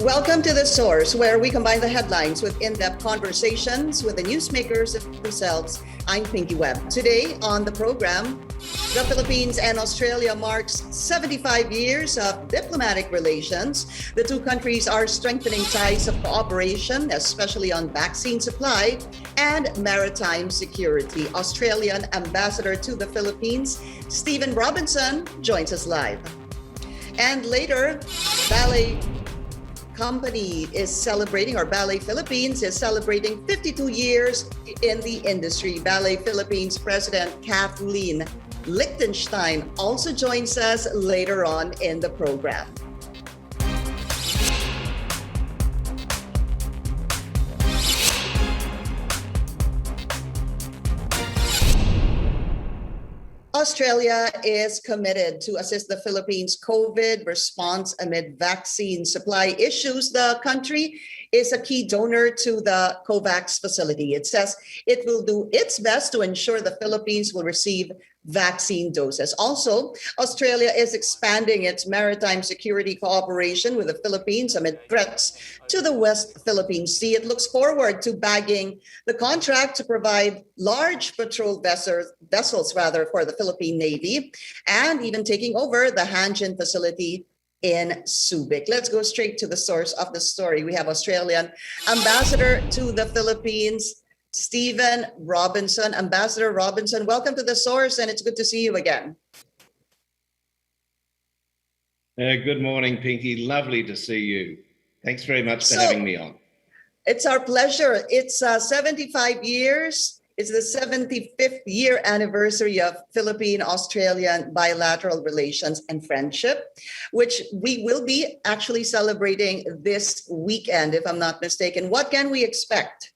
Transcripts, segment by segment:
Welcome to The Source, where we combine the headlines with in-depth conversations with the newsmakers themselves. I'm Pinky Webb. Today on the program, the Philippines and Australia marks 75 years of diplomatic relations. The two countries are strengthening ties of cooperation, especially on vaccine supply and maritime security. Australian Ambassador to the Philippines, Stephen Robinson, joins us live. And later, Ballet Company is celebrating, or Ballet Philippines is celebrating 52 years in the industry. Ballet Philippines President Kathleen Lichtenstein also joins us later on in the program. Australia is committed to assist the Philippines' COVID response amid vaccine supply issues. The country is a key donor to the COVAX facility. It says it will do its best to ensure the Philippines will receive vaccine doses. Also, Australia is expanding its maritime security cooperation with the Philippines amid threats to the West Philippine Sea. It looks forward to bagging the contract to provide large patrol vessels for the Philippine Navy, and even taking over the Hanjin facility in Subic. Let's go straight to the source of the story. We have Australian Ambassador to the Philippines, Stephen Robinson. Ambassador Robinson, welcome to The Source, and it's good to see you again. Good morning, Pinky. Lovely to see you. Thanks very much for having me on. It's our pleasure. It's 75 years. It's the 75th year anniversary of Philippine-Australian bilateral relations and friendship, which we will be actually celebrating this weekend, if I'm not mistaken. What can we expect?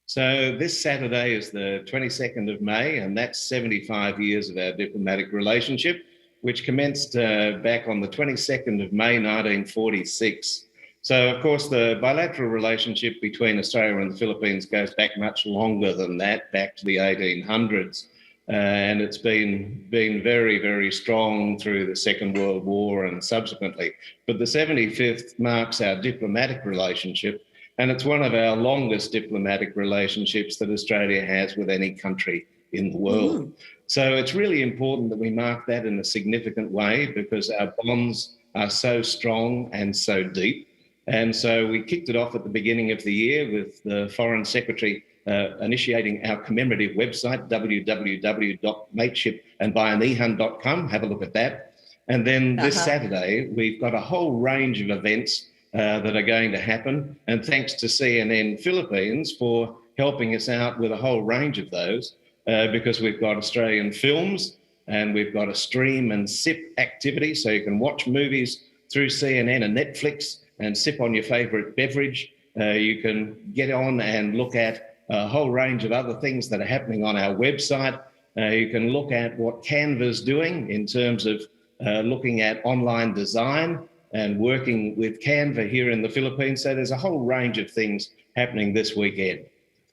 So this Saturday is the 22nd of May, and that's 75 years of our diplomatic relationship, which commenced back on the 22nd of May, 1946. So, of course, the bilateral relationship between Australia and the Philippines goes back much longer than that, back to the 1800s. And it's been very, very strong through the Second World War and subsequently. But the 75th marks our diplomatic relationship, and it's one of our longest diplomatic relationships that Australia has with any country in the world. Mm-hmm. So it's really important that we mark that in a significant way because our bonds are so strong and so deep. And so we kicked it off at the beginning of the year with the Foreign Secretary initiating our commemorative website, www.mateshipandbuyanihan.com. Have a look at that. And then this Saturday, we've got a whole range of events that are going to happen. And thanks to CNN Philippines for helping us out with a whole range of those, because we've got Australian films and we've got a stream and sip activity. So you can watch movies through CNN and Netflix and sip on your favourite beverage. You can get on and look at a whole range of other things that are happening on our website. You can look at what Canva's doing in terms of looking at online design and working with Canva here in the Philippines. So there's a whole range of things happening this weekend.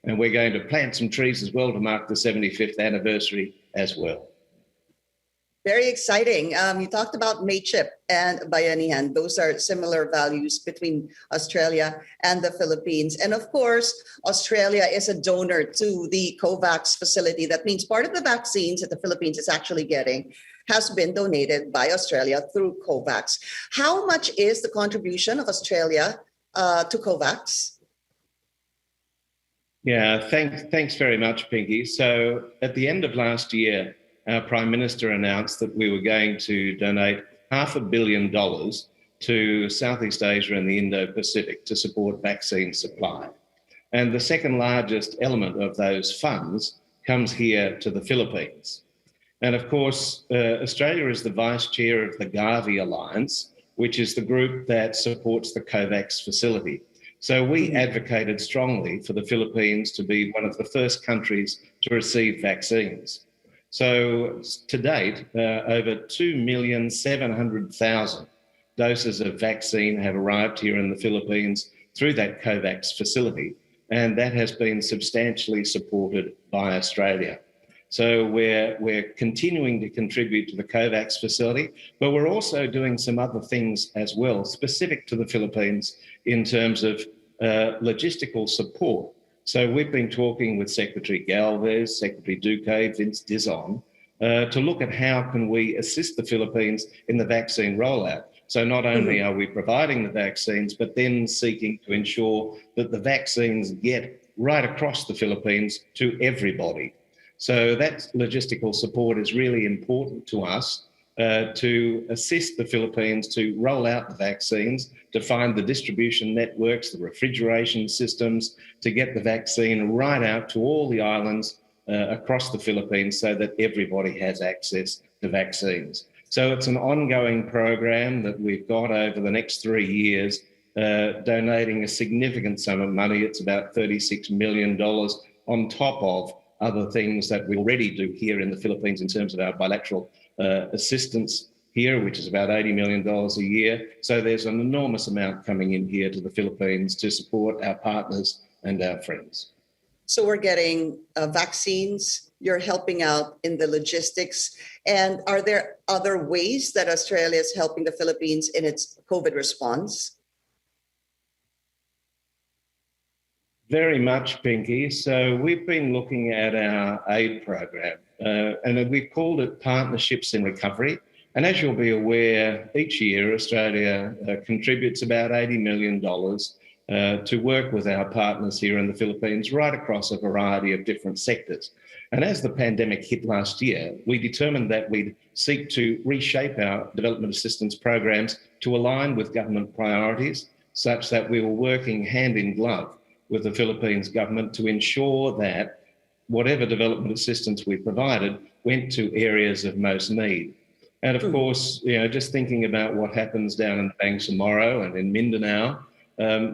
And we're going to plant some trees as well to mark the 75th anniversary as well. Very exciting. You talked about mateship and bayanihan. Those are similar values between Australia and the Philippines. And of course, Australia is a donor to the COVAX facility. That means part of the vaccines that the Philippines is actually getting has been donated by Australia through COVAX. How much is the contribution of Australia to COVAX? Yeah, thanks very much, Pinky. So at the end of last year, our Prime Minister announced that we were going to donate $500 million to Southeast Asia and the Indo-Pacific to support vaccine supply. And the second largest element of those funds comes here to the Philippines. And of course, Australia is the vice chair of the Gavi Alliance, which is the group that supports the COVAX facility. So we advocated strongly for the Philippines to be one of the first countries to receive vaccines. So to date, over 2,700,000 doses of vaccine have arrived here in the Philippines through that COVAX facility, and that has been substantially supported by Australia. So we're continuing to contribute to the COVAX facility, but we're also doing some other things as well, specific to the Philippines in terms of logistical support. So we've been talking with Secretary Galvez, Secretary Duque, Vince Dizon, to look at how can we assist the Philippines in the vaccine rollout. So not only are we providing the vaccines, but then seeking to ensure that the vaccines get right across the Philippines to everybody. So that logistical support is really important to us to assist the Philippines to roll out the vaccines, to find the distribution networks, the refrigeration systems, to get the vaccine right out to all the islands across the Philippines so that everybody has access to vaccines. So it's an ongoing program that we've got over the next 3 years, donating a significant sum of money. It's about $36 million on top of other things that we already do here in the Philippines in terms of our bilateral assistance here, which is about $80 million a year. So there's an enormous amount coming in here to the Philippines to support our partners and our friends. So we're getting vaccines, you're helping out in the logistics. And are there other ways that Australia is helping the Philippines in its COVID response? Very much, Pinky. So we've been looking at our aid program and we've called it Partnerships in Recovery. And as you'll be aware, each year Australia contributes about $80 million to work with our partners here in the Philippines right across a variety of different sectors. And as the pandemic hit last year, we determined that we'd seek to reshape our development assistance programs to align with government priorities such that we were working hand in glove with the Philippines government to ensure that whatever development assistance we provided went to areas of most need. And of course, just thinking about what happens down in Bangsamoro and in Mindanao,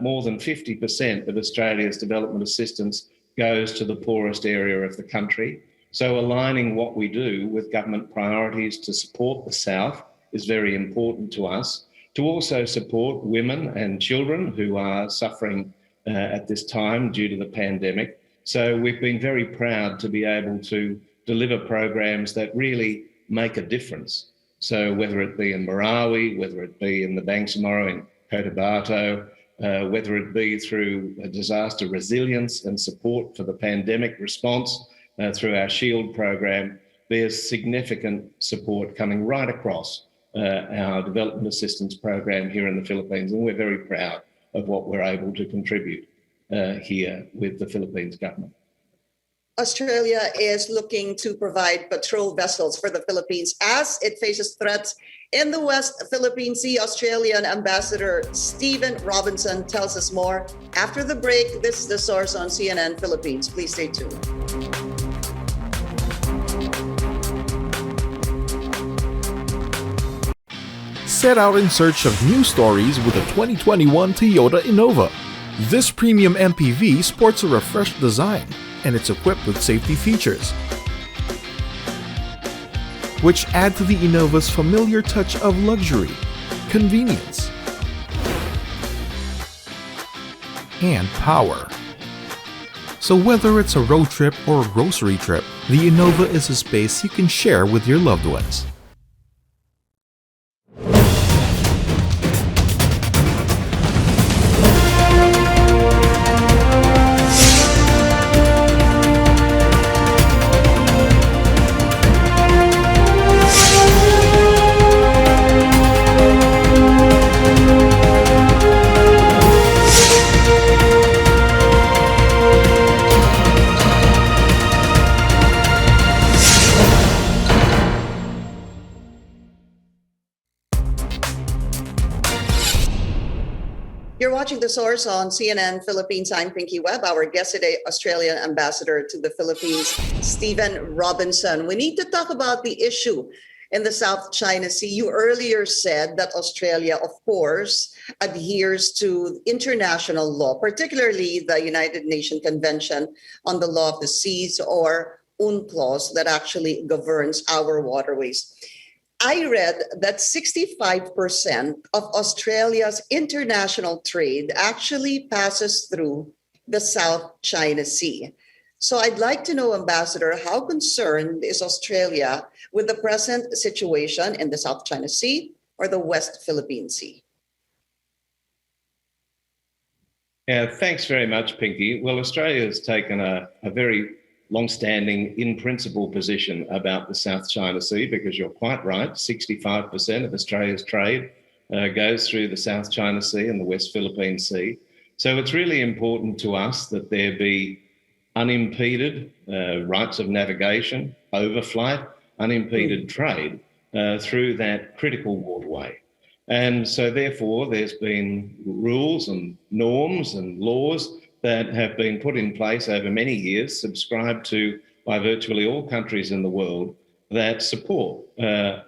more than 50% of Australia's development assistance goes to the poorest area of the country. So aligning what we do with government priorities to support the South is very important to us, to also support women and children who are suffering at this time due to the pandemic. So we've been very proud to be able to deliver programs that really make a difference. So whether it be in Marawi, whether it be in the Bangsamoro in Cotabato, whether it be through disaster resilience and support for the pandemic response through our SHIELD program, there's significant support coming right across our development assistance program here in the Philippines. And we're very proud of what we're able to contribute here with the Philippines government. Australia is looking to provide patrol vessels for the Philippines as it faces threats in the West Philippine Sea. Australian Ambassador Stephen Robinson tells us more after the break. This is The Source on CNN Philippines. Please stay tuned. Set out in search of new stories with a 2021 Toyota Innova. This premium MPV sports a refreshed design and it's equipped with safety features, which add to the Innova's familiar touch of luxury, convenience, and power. So whether it's a road trip or a grocery trip, the Innova is a space you can share with your loved ones. You're watching The Source on CNN Philippines. I'm Pinky Webb. Our guest today, Australian Ambassador to the Philippines, Stephen Robinson. We need to talk about the issue in the South China Sea. You earlier said that Australia, of course, adheres to international law, particularly the United Nations Convention on the Law of the Seas, or UNCLOS, that actually governs our waterways. I read that 65% of Australia's international trade actually passes through the South China Sea. So I'd like to know, Ambassador, how concerned is Australia with the present situation in the South China Sea or the West Philippine Sea? Yeah, thanks very much, Pinky. Well, Australia has taken a very long-standing, in-principle position about the South China Sea, because you're quite right, 65% of Australia's trade goes through the South China Sea and the West Philippine Sea. So it's really important to us that there be unimpeded rights of navigation, overflight, unimpeded trade through that critical waterway. And so therefore, there's been rules and norms and laws that have been put in place over many years, subscribed to by virtually all countries in the world, that support a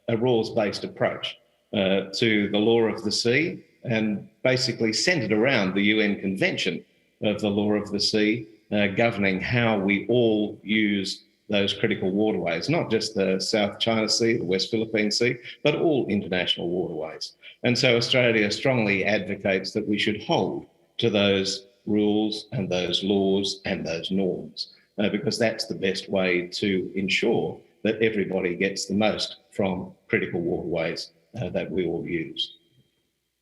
rules-based approach to the law of the sea, and basically centred around the UN Convention of the Law of the Sea, governing how we all use those critical waterways, not just the South China Sea, the West Philippine Sea, but all international waterways. And so Australia strongly advocates that we should hold to those rules and those laws and those norms, because that's the best way to ensure that everybody gets the most from critical waterways that we all use.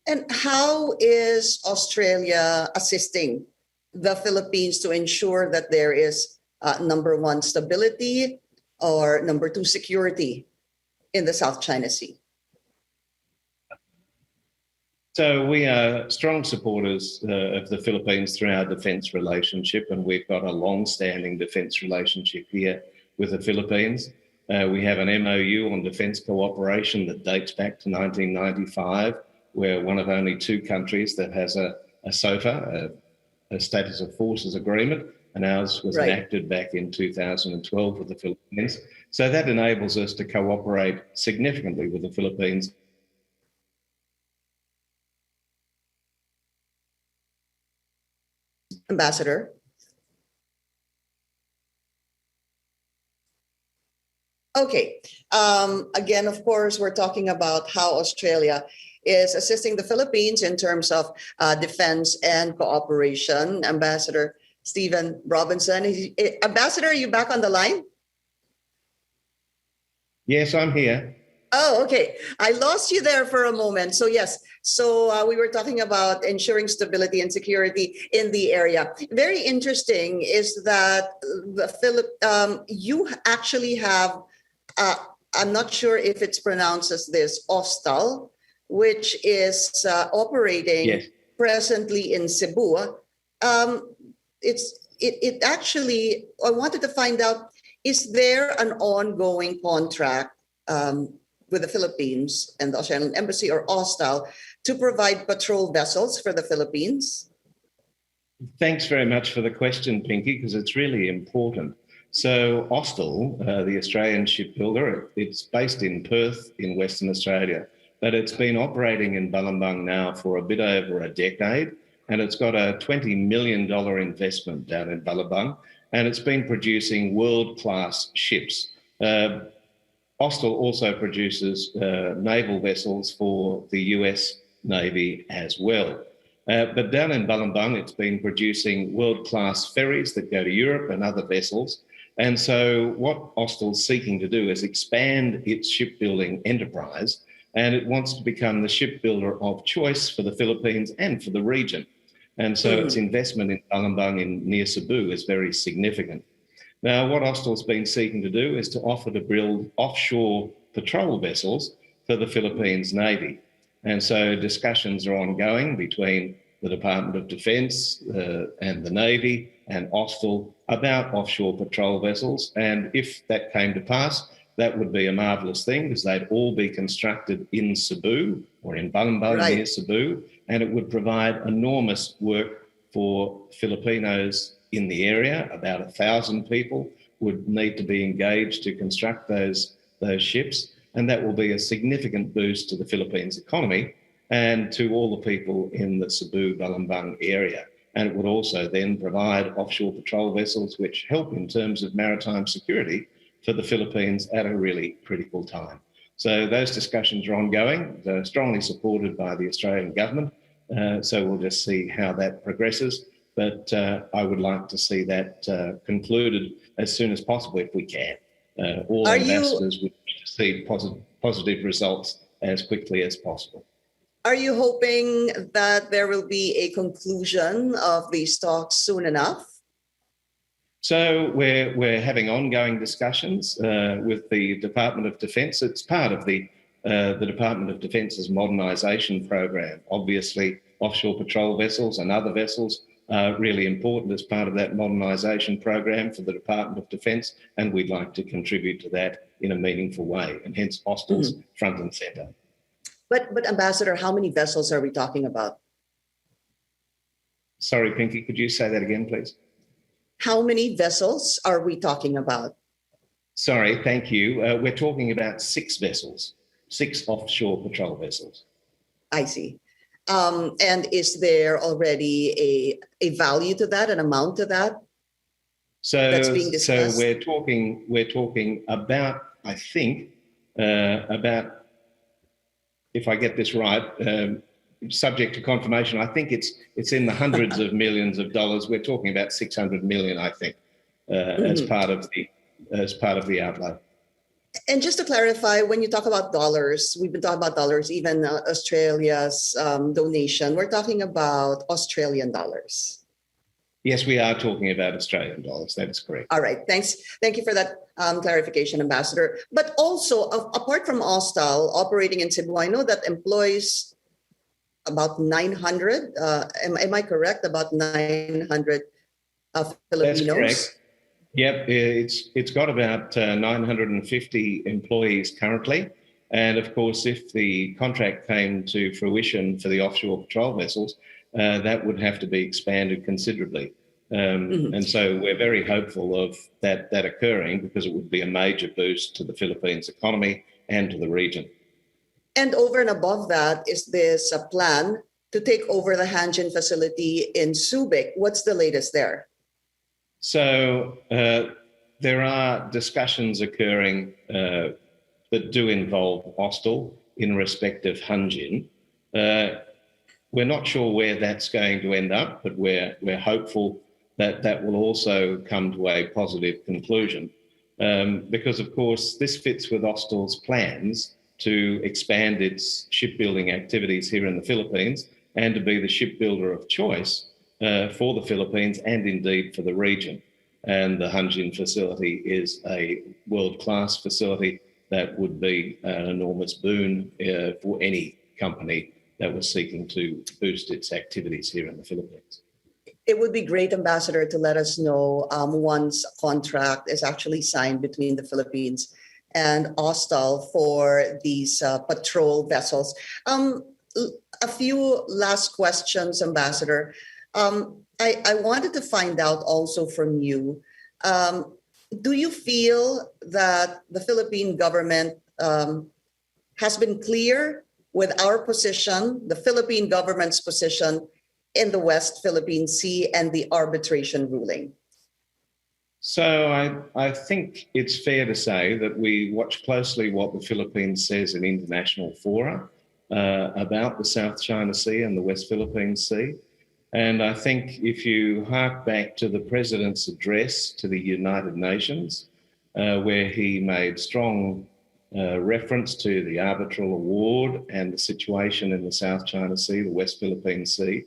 And how is Australia assisting the Philippines to ensure that there is number one, stability, or number two, security in the South China Sea? So we are strong supporters of the Philippines through our defence relationship, and we've got a long-standing defence relationship here with the Philippines. We have an MOU on defence cooperation that dates back to 1995. We're one of only two countries that has a SOFA, a status of forces agreement, and ours was enacted back in 2012 with the Philippines. So that enables us to cooperate significantly with the Philippines. Ambassador? Okay. Again, of course, we're talking about how Australia is assisting the Philippines in terms of defense and cooperation. Ambassador Stephen Robinson. Ambassador, are you back on the line? Yes, I'm here. Oh, okay. I lost you there for a moment. So yes, we were talking about ensuring stability and security in the area. Very interesting is that you actually have, I'm not sure if it's pronounced as this, Ostal, which is operating presently in Cebu. It actually, I wanted to find out, is there an ongoing contract with the Philippines and the Australian Embassy or Ostal to provide patrol vessels for the Philippines? Thanks very much for the question, Pinky, because it's really important. So Ostal, the Australian shipbuilder, it's based in Perth in Western Australia, but it's been operating in Balamban now for a bit over a decade, and it's got a $20 million investment down in Balamban, and it's been producing world-class ships. Ostal also produces naval vessels for the US Navy as well. But down in Balamban, it's been producing world-class ferries that go to Europe and other vessels. And so what Ostal's seeking to do is expand its shipbuilding enterprise, and it wants to become the shipbuilder of choice for the Philippines and for the region. And so its investment in Balamban near Cebu is very significant. Now, what Ostal's been seeking to do is to offer to build offshore patrol vessels for the Philippines Navy. And so discussions are ongoing between the Department of Defence and the Navy and Ostal about offshore patrol vessels. And if that came to pass, that would be a marvellous thing, because they'd all be constructed in Cebu or in Balamban near Cebu, and it would provide enormous work for Filipinos in the area. About 1,000 people would need to be engaged to construct those ships, and that will be a significant boost to the Philippines economy and to all the people in the Cebu-Balamban area. And it would also then provide offshore patrol vessels which help in terms of maritime security for the Philippines at a really critical time. So those discussions are ongoing. They're strongly supported by the Australian government. So we'll just see how that progresses. but I would like to see that concluded as soon as possible if we can. All ambassadors would see positive results as quickly as possible. Are you hoping that there will be a conclusion of these talks soon enough? So we're having ongoing discussions with the Department of Defence. It's part of the Department of Defence's modernisation program. Obviously, offshore patrol vessels and other vessels are really important as part of that modernisation program for the Department of Defence, and we'd like to contribute to that in a meaningful way, and hence Austal's front and centre. But Ambassador, how many vessels are we talking about? Sorry, Pinky, could you say that again, please? How many vessels are we talking about? Sorry, thank you. We're talking about 6 vessels, 6 offshore patrol vessels. I see. And is there already a value to that, an amount to that? That's being discussed? So we're talking about, I think, about, if I get this right, subject to confirmation, I think it's in the hundreds of millions of dollars. We're talking about 600 million, I think, as part of the outlay. And just to clarify, when you talk about dollars, we've been talking about dollars, even Australia's donation, we're talking about Australian dollars. Yes, we are talking about Australian dollars. That is correct. All right. Thanks. Thank you for that clarification, Ambassador. But also, apart from Austal operating in Cebu, I know that employs about 900. Am I correct? About 900 Filipinos? That's correct. Yep, it's got about 950 employees currently. And of course, if the contract came to fruition for the offshore patrol vessels, that would have to be expanded considerably. And so we're very hopeful of that occurring, because it would be a major boost to the Philippines economy and to the region. And over and above that, is this a plan to take over the Hanjin facility in Subic? What's the latest there? So there are discussions occurring that do involve Austal in respect of Hanjin. We're not sure where that's going to end up, but we're hopeful that that will also come to a positive conclusion, because, of course, this fits with Austal's plans to expand its shipbuilding activities here in the Philippines and to be the shipbuilder of choice for the Philippines and indeed for the region. And the Hanjin facility is a world-class facility that would be an enormous boon for any company that was seeking to boost its activities here in the Philippines. It would be great, Ambassador, to let us know once a contract is actually signed between the Philippines and Austal for these patrol vessels. A few last questions, Ambassador. I wanted to find out also from you, do you feel that the Philippine government has been clear with our position, the Philippine government's position in the West Philippine Sea and the arbitration ruling? So I think it's fair to say that we watch closely what the Philippines says in international fora about the South China Sea and the West Philippine Sea. And I think if you hark back to the President's address to the United Nations, where he made strong reference to the arbitral award and the situation in the South China Sea, the West Philippine Sea,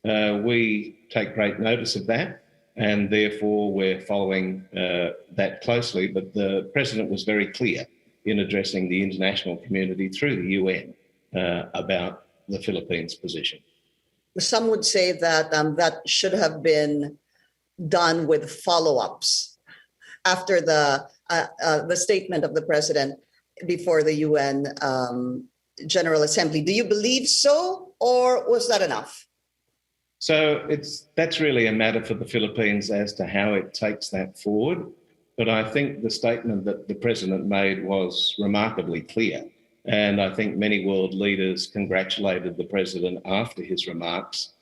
we take great notice of that, and therefore we're following that closely. But the President was very clear in addressing the international community through the UN about the Philippines' position. Some would say that that should have been done with follow-ups after the statement of the President before the UN General Assembly. Do you believe so, or was that enough? So that's really a matter for the Philippines as to how it takes that forward. But I think the statement that the President made was remarkably clear. And I think many world leaders congratulated the President after his remarks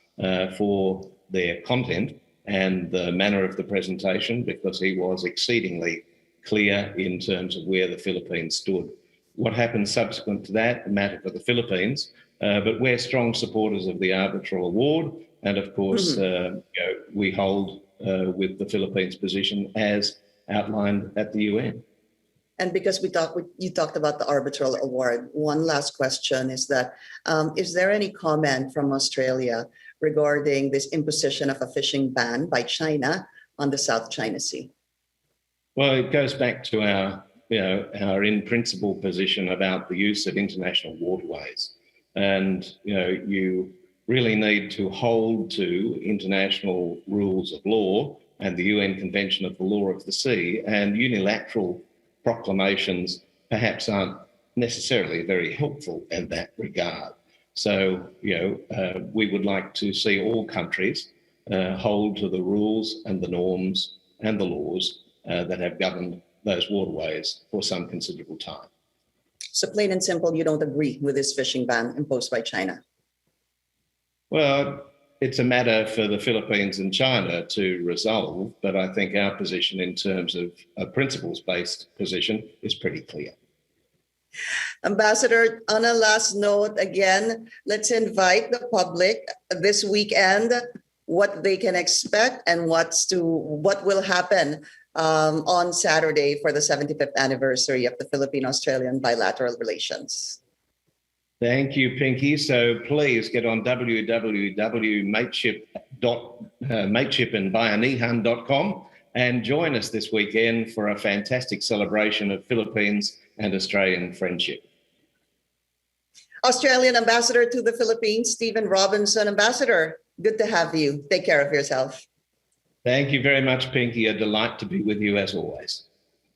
for their content and the manner of the presentation, because he was exceedingly clear in terms of where the Philippines stood. What happened subsequent to that, a matter for the Philippines, but we're strong supporters of the arbitral award, And of course, we hold with the Philippines' position as outlined at the UN. And because you talked about the arbitral award, one last question is that, is there any comment from Australia regarding this imposition of a fishing ban by China on the South China Sea? Well, it goes back to our in principle position about the use of international waterways. And, you really need to hold to international rules of law and the UN Convention of the Law of the Sea, and unilateral proclamations perhaps aren't necessarily very helpful in that regard. So, we would like to see all countries hold to the rules and the norms and the laws that have governed those waterways for some considerable time. So plain and simple, you don't agree with this fishing ban imposed by China? Well, it's a matter for the Philippines and China to resolve, but I think our position in terms of a principles-based position is pretty clear. Ambassador, on a last note, again, let's invite the public this weekend, what they can expect and what will happen on Saturday for the 75th anniversary of the Philippine-Australian bilateral relations. Thank you, Pinky. So please get on www.mateshipandbayanihan.com and join us this weekend for a fantastic celebration of Philippines and Australian friendship. Australian Ambassador to the Philippines, Stephen Robinson. Ambassador, good to have you. Take care of yourself. Thank you very much, Pinky. A delight to be with you as always.